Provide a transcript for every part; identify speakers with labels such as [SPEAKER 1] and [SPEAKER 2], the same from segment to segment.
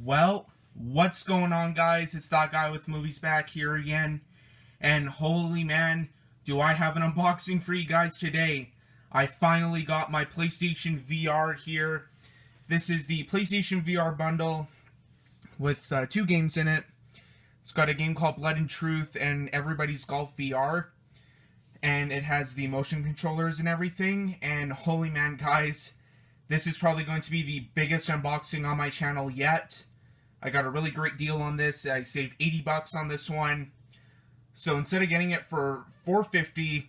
[SPEAKER 1] Well, what's going on, guys? It's that guy with movies back here again. And holy man, do I have an unboxing for you guys today. I finally got my PlayStation VR here. This is the PlayStation VR bundle with 2 games in it. It's got a game called Blood and Truth and Everybody's Golf VR. And it has the motion controllers and everything. And holy man, guys, this is probably going to be the biggest unboxing on my channel yet. I got a really great deal on this. I saved $80 on this one. So instead of getting it for $450,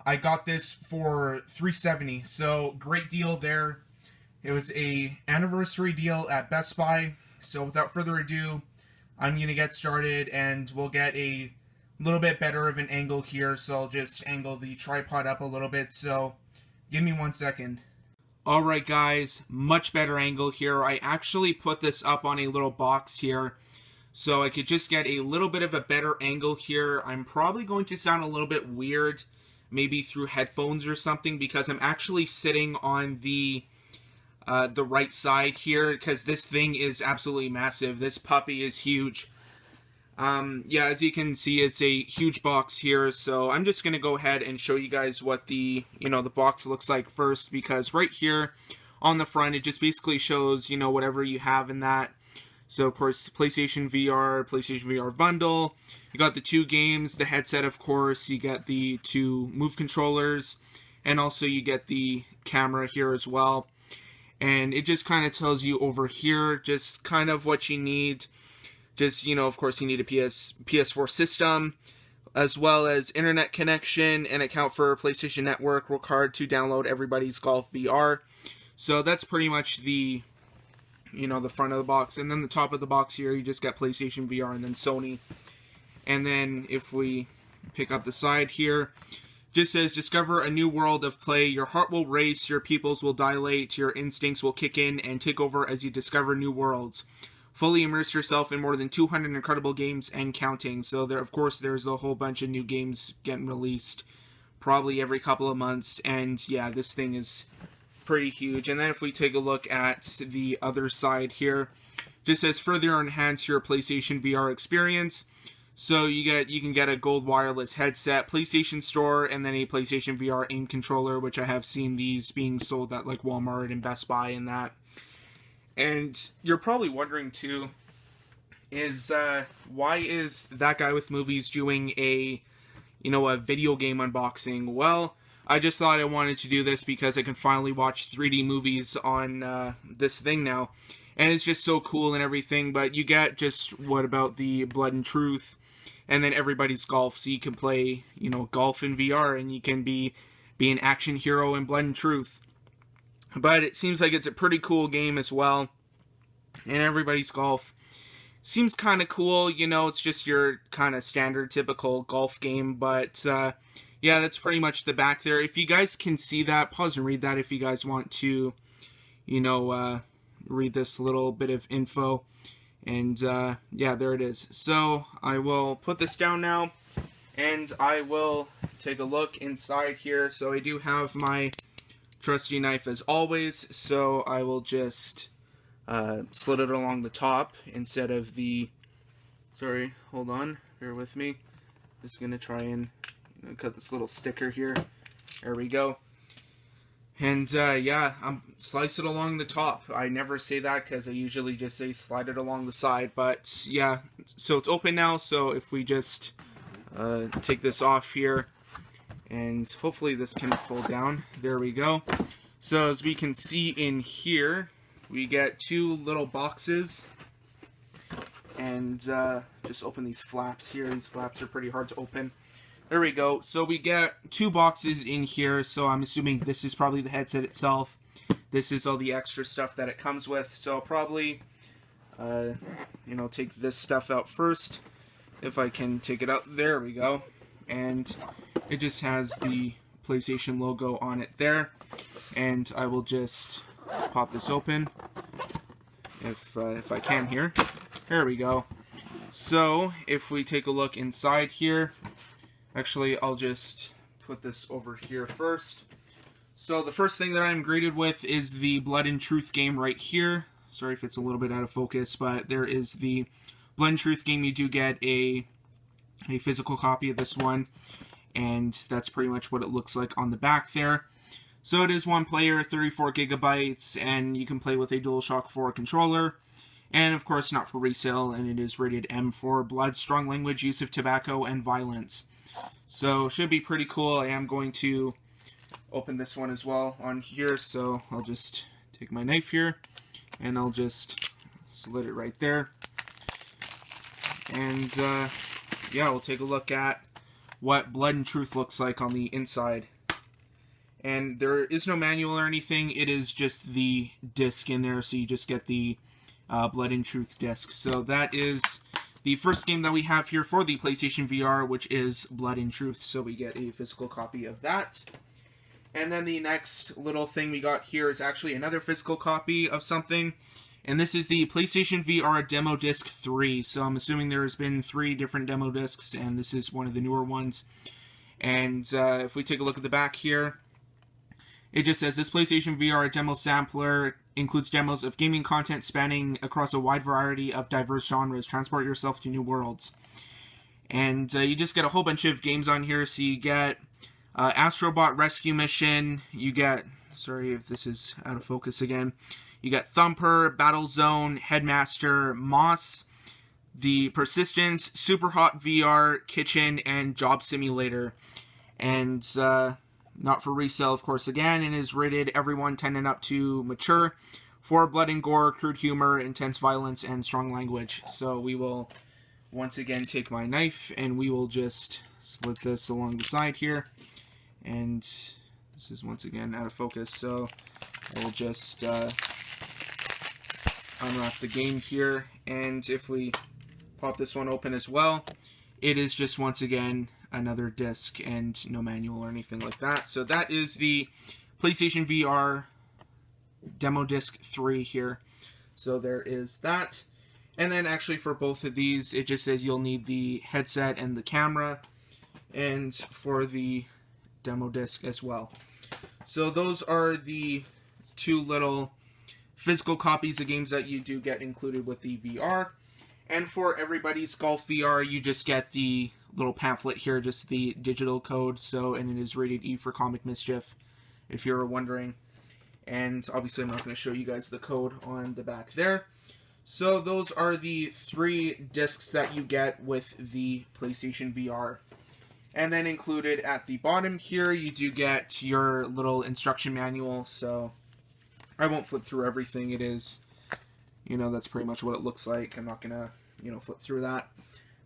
[SPEAKER 1] I got this for $370. So great deal there. It was a anniversary deal at Best Buy. So without further ado, I'm going to get started and we'll get a little bit better of an angle here. So I'll just angle the tripod up a little bit. So give me 1 second. Alright guys, much better angle here. I actually put this up on a little box here so I could just get a little bit of a better angle here. I'm probably going to sound a little bit weird, maybe through headphones or something, because I'm actually sitting on the right side here, because this thing is absolutely massive. This puppy is huge. Yeah, as you can see, it's a huge box here, so I'm just going to go ahead and show you guys what the box looks like first, because right here on the front, it just basically shows, whatever you have in that. So, of course, PlayStation VR bundle, you got the 2 games, the headset, of course, you get the 2 Move controllers, and also you get the camera here as well. And it just kind of tells you over here just kind of what you need. Just, of course, you need a PS4 system, as well as internet connection, and account for PlayStation Network required to download Everybody's Golf VR. So that's pretty much the, the front of the box. And then the top of the box here, you just got PlayStation VR and then Sony. And then if we pick up the side here, just says, discover a new world of play. Your heart will race, your pupils will dilate, your instincts will kick in and take over as you discover new worlds. Fully immerse yourself in more than 200 incredible games and counting. So there, of course, there's a whole bunch of new games getting released probably every couple of months. And yeah, this thing is pretty huge. And then if we take a look at the other side here, just says further enhance your PlayStation VR experience. So you can get a gold wireless headset, PlayStation Store, and then a PlayStation VR aim controller, which I have seen these being sold at like Walmart and Best Buy and that. And you're probably wondering too, is why is that guy with movies doing a video game unboxing? Well, I just thought I wanted to do this because I can finally watch 3D movies on this thing now, and it's just so cool and everything. But you get just what about the Blood and Truth, and then Everybody's Golf, so you can play golf in VR, and you can be an action hero in Blood and Truth. But it seems like it's a pretty cool game as well. And Everybody's Golf seems kind of cool. It's just your kind of standard, typical golf game. But, yeah, that's pretty much the back there. If you guys can see that, pause and read that if you guys want to, read this little bit of info. And, yeah, there it is. So, I will put this down now. And I will take a look inside here. So, I do have my trusty knife as always, so I will just slit it along the top instead of the, sorry, hold on, bear with me, just gonna try and cut this little sticker here, there we go, and yeah, slice it along the top. I never say that because I usually just say slide it along the side, but yeah, so it's open now. So if we just take this off here, and hopefully this can fold down. There we go. So as we can see in here, we get 2 little boxes. And just open these flaps here. These flaps are pretty hard to open. There we go. So we get 2 boxes in here. So I'm assuming this is probably the headset itself. This is all the extra stuff that it comes with. So I'll probably, take this stuff out first. If I can take it out. There we go. And it just has the PlayStation logo on it there, and I will just pop this open if I can here. There we go. So if we take a look inside here, actually I'll just put this over here first. So the first thing that I'm greeted with is the Blood and Truth game right here. sorry if it's a little bit out of focus, but there is the Blood and Truth game. You do get a physical copy of this one, and that's pretty much what it looks like on the back there. So it is one player, 34 gigabytes, and you can play with a DualShock 4 controller. And of course, not for resale, and it is rated M for blood, strong language, use of tobacco, and violence. So should be pretty cool. I am going to open this one as well on here, so I'll just take my knife here, and I'll just slit it right there. And yeah, we'll take a look at what Blood and Truth looks like on the inside. And there is no manual or anything, it is just the disc in there, so you just get the Blood and Truth disc. So that is the first game that we have here for the PlayStation VR, which is Blood and Truth. So we get a physical copy of that. And then the next little thing we got here is actually another physical copy of something. And this is the PlayStation VR Demo Disc 3. So I'm assuming there's been 3 different demo discs, and this is one of the newer ones. And if we take a look at the back here, it just says, this PlayStation VR demo sampler includes demos of gaming content spanning across a wide variety of diverse genres. Transport yourself to new worlds. And you just get a whole bunch of games on here. So you get Astrobot Rescue Mission. You get, sorry if this is out of focus again. You got Thumper, Battlezone, Headmaster, Moss, The Persistence, Super Hot VR, Kitchen, and Job Simulator. And not for resale, of course, again, and is rated everyone 10 and up to mature for blood and gore, crude humor, intense violence, and strong language. So we will once again take my knife, and we will just slit this along the side here. And this is once again out of focus, so we'll just unwrap the game here. And if we pop this one open as well, it is just once again another disc and no manual or anything like that. So that is the PlayStation VR Demo Disc 3 here. So there is that. And then actually for both of these, it just says you'll need the headset and the camera, and for the demo disc as well. So those are the 2 little physical copies of games that you do get included with the VR. And for everybody's Golf VR, you just get the little pamphlet here, just the digital code. So, and it is rated E for Comic Mischief, if you're wondering. And obviously I'm not going to show you guys the code on the back there. So those are the 3 discs that you get with the PlayStation VR. And then included at the bottom here, you do get your little instruction manual. So I won't flip through everything. It is, that's pretty much what it looks like. I'm not going to, flip through that.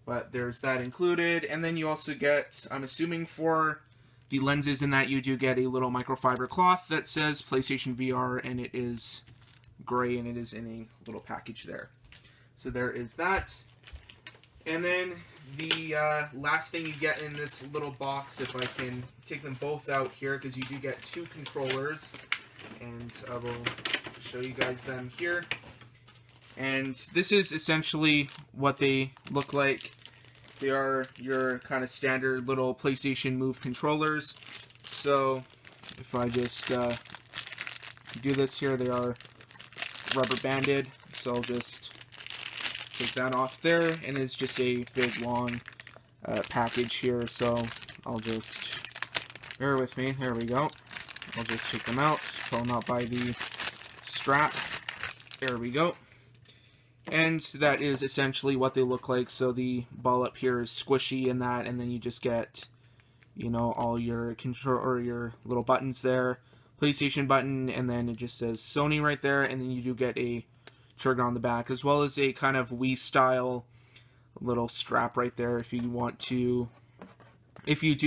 [SPEAKER 1] But there's that included. And then you also get, I'm assuming for the lenses in that, you do get a little microfiber cloth that says PlayStation VR, and it is gray, and it is in a little package there. So there is that. And then the last thing you get in this little box, if I can take them both out here, because you do get 2 controllers, and I will show you guys them here. And this is essentially what they look like. They are your kind of standard little PlayStation Move controllers. So if I just do this here, they are rubber banded. So I'll just take that off there, and it's just a big long package here. So I'll just, bear with me, there we go. I'll just take them out, pull them out by the strap. There we go. And that is essentially what they look like. So the ball up here is squishy in that, and then you just get, all your control or your little buttons there. PlayStation button, and then it just says Sony right there, and then you do get a trigger on the back, as well as a kind of Wii style little strap right there if you do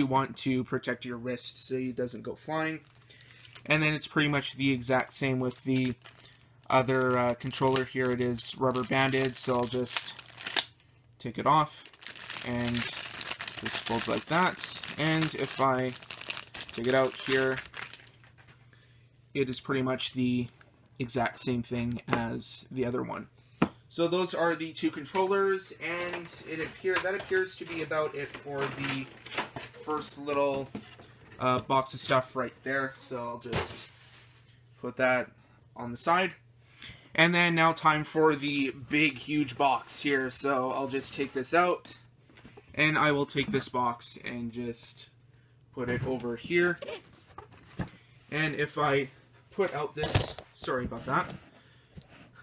[SPEAKER 1] want to protect your wrist so it doesn't go flying. And then it's pretty much the exact same with the other controller here. It is rubber banded, so I'll just take it off, and this folds like that. And if I take it out here, it is pretty much the exact same thing as the other one. So those are the 2 controllers, and that appears to be about it for the first little box of stuff right there. So I'll just put that on the side. And then now time for the big, huge box here. So I'll just take this out, and I will take this box and just put it over here. And if I put out this, sorry about that.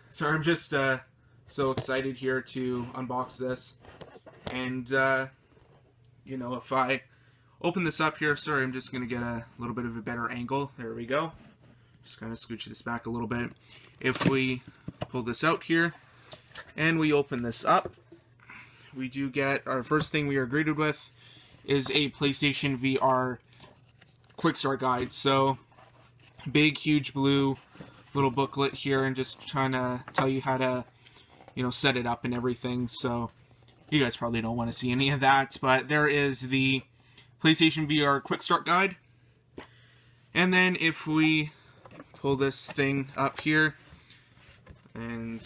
[SPEAKER 1] Sorry, I'm just so excited here to unbox this. And, you know, if I open this up here, sorry, I'm just going to get a little bit of a better angle. There we go. Just kind of scooch this back a little bit. If we pull this out here and we open this up, we do get our first thing we are greeted with is a PlayStation VR quick start guide. So big, huge blue little booklet here, and just trying to tell you how to, you know, set it up and everything. So you guys probably don't want to see any of that, but there is the PlayStation VR quick start guide. And then if we pull this thing up here, and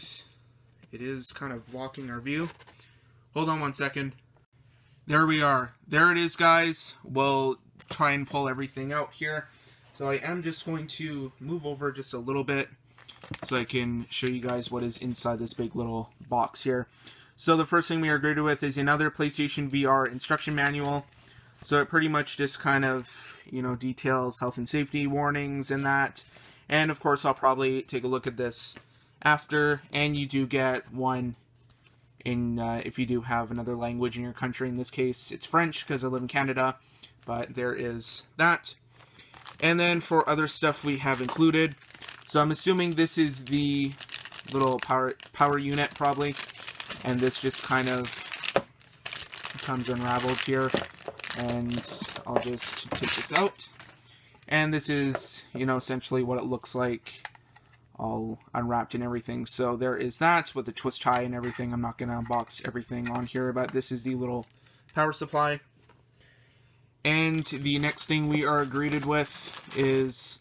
[SPEAKER 1] it is kind of blocking our view. Hold on one second. There we are. There it is, guys. We'll try and pull everything out here. So I am just going to move over just a little bit so I can show you guys what is inside this big little box here. So the first thing we are greeted with is another PlayStation VR instruction manual. So it pretty much just kind of, you know, details health and safety warnings and that. And of course, I'll probably take a look at this after. And you do get one in, if you do have another language in your country. In this case, it's French because I live in Canada. But there is that. And then for other stuff we have included. So I'm assuming this is the little power unit probably. And this just kind of comes unraveled here. And I'll just take this out. And this is, you know, essentially what it looks like, all unwrapped and everything. So there is that with the twist tie and everything. I'm not going to unbox everything on here, but this is the little power supply. And the next thing we are greeted with is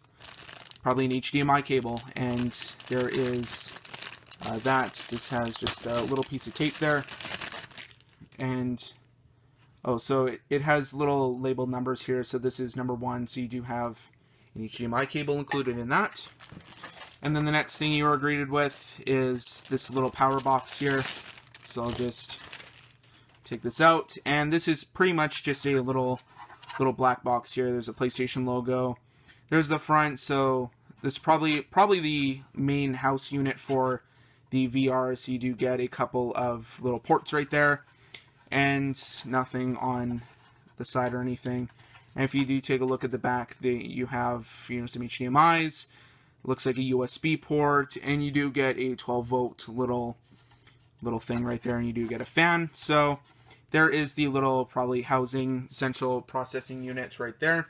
[SPEAKER 1] probably an HDMI cable. And there is that. This has just a little piece of tape there. And oh, so it has little labeled numbers here. So this is number 1. So you do have an HDMI cable included in that. And then the next thing you are greeted with is this little power box here. So I'll just take this out. And this is pretty much just a little black box here. There's a PlayStation logo. There's the front. So this is probably the main house unit for the VR. So you do get a couple of little ports right there. And nothing on the side or anything. And if you do take a look at the back, you have, you know, some HDMIs. Looks like a USB port, and you do get a 12-volt little thing right there, and you do get a fan. So there is the little probably housing central processing unit right there.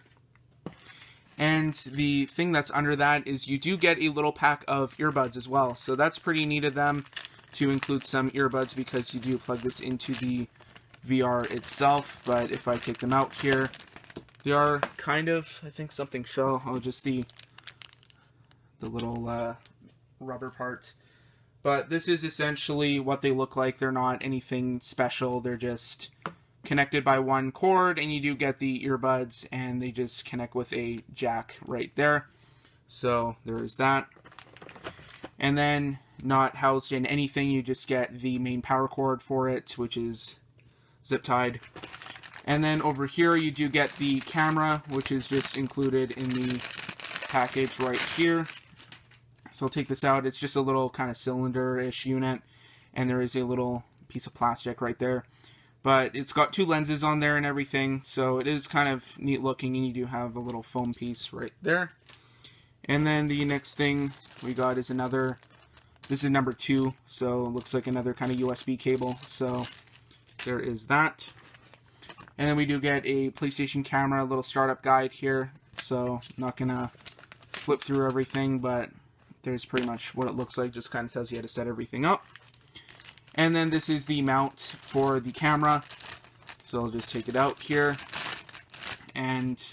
[SPEAKER 1] And the thing that's under that is you do get a little pack of earbuds as well. So that's pretty neat of them to include some earbuds, because you do plug this into the VR itself. But if I take them out here, they are kind of, I think something fell. Oh, just the little rubber parts. But this is essentially what they look like. They're not anything special. They're just connected by one cord, and you do get the earbuds, and they just connect with a jack right there. So there is that. And then, not housed in anything, you just get the main power cord for it, which is zip tied. And then over here you do get the camera, which is just included in the package right here. So I'll take this out. It's just a little kind of cylinder-ish unit, and there is a little piece of plastic right there. But it's got 2 lenses on there and everything, so it is kind of neat looking, and you do have a little foam piece right there. And then the next thing we got is another, this is number 2, so it looks like another kind of USB cable. So there is that. And then we do get a PlayStation camera, a little startup guide here. So I'm not going to flip through everything, but there's pretty much what it looks like. Just kind of tells you how to set everything up. And then this is the mount for the camera. So I'll just take it out here. And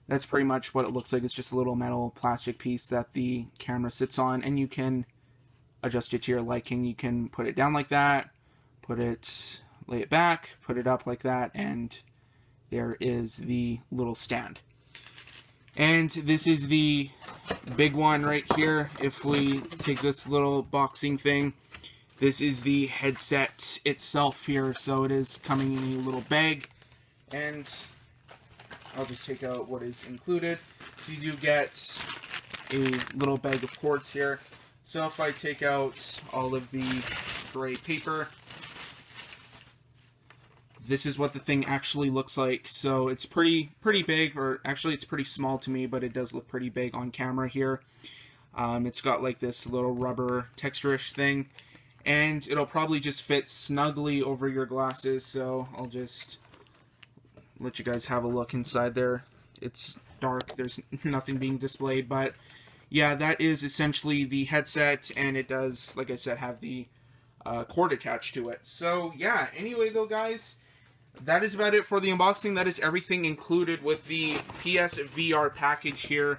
[SPEAKER 1] that's pretty much what it looks like. It's just a little metal plastic piece that the camera sits on. And you can adjust it to your liking. You can put it down like that. Lay it back. Put it up like that. And there is the little stand. And this is the big one right here. If we take this little boxing thing, this is the headset itself here. So it is coming in a little bag. And I'll just take out what is included. So you do get a little bag of cords here. So if I take out all of the gray paper, this is what the thing actually looks like. So it's pretty big, or actually it's pretty small to me, but it does look pretty big on camera here. It's got like this little rubber texture-ish thing, and it'll probably just fit snugly over your glasses. So I'll just let you guys have a look inside there. It's dark, there's nothing being displayed, but yeah, that is essentially the headset, and it does, like I said, have the cord attached to it. So yeah, anyway though guys, that is about it for the unboxing. That is everything included with the PSVR package here,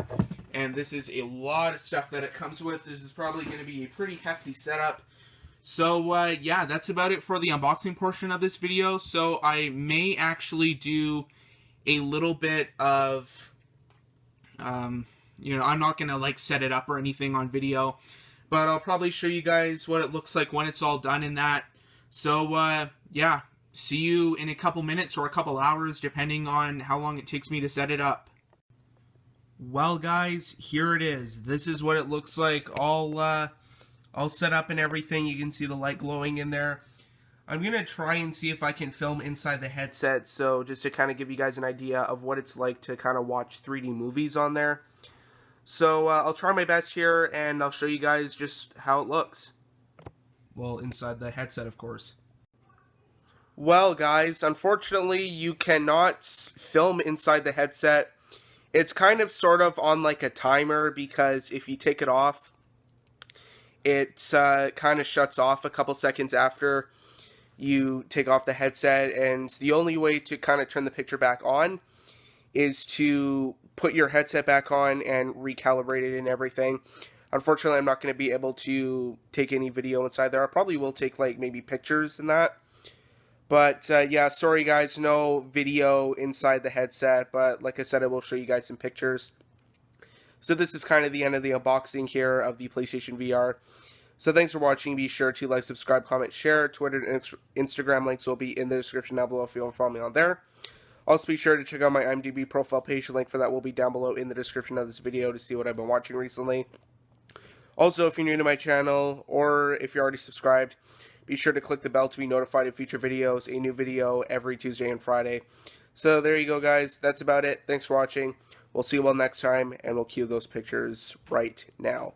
[SPEAKER 1] and this is a lot of stuff that it comes with. This is probably going to be a pretty hefty setup. So yeah, that's about it for the unboxing portion of this video. So I may actually do a little bit of, you know, I'm not going to like set it up or anything on video, but I'll probably show you guys what it looks like when it's all done in that. So yeah, see you in a couple minutes or a couple hours, depending on how long it takes me to set it up. Well guys, here it is. This is what it looks like, all set up and everything. You can see the light glowing in there. I'm going to try and see if I can film inside the headset, so just to kind of give you guys an idea of what it's like to kind of watch 3D movies on there. So I'll try my best here, and I'll show you guys just how it looks. Well, inside the headset, of course. Well guys, unfortunately you cannot film inside the headset. It's kind of sort of on like a timer, because if you take it off, it kind of shuts off a couple seconds after you take off the headset, and the only way to kind of turn the picture back on is to put your headset back on and recalibrate it and everything. Unfortunately, I'm not going to be able to take any video inside there. I probably will take like maybe pictures and that. But yeah, sorry guys, no video inside the headset, but like I said, I will show you guys some pictures. So this is kind of the end of the unboxing here of the PlayStation VR. So thanks for watching. Be sure to like, subscribe, comment, share. Twitter and Instagram links will be in the description down below if you want to follow me on there. Also be sure to check out my IMDb profile page. The link for that will be down below in the description of this video to see what I've been watching recently. Also, if you're new to my channel, or if you're already subscribed, be sure to click the bell to be notified of future videos. A new video every Tuesday and Friday. So there you go guys. That's about it. Thanks for watching. We'll see you all next time, and we'll cue those pictures right now.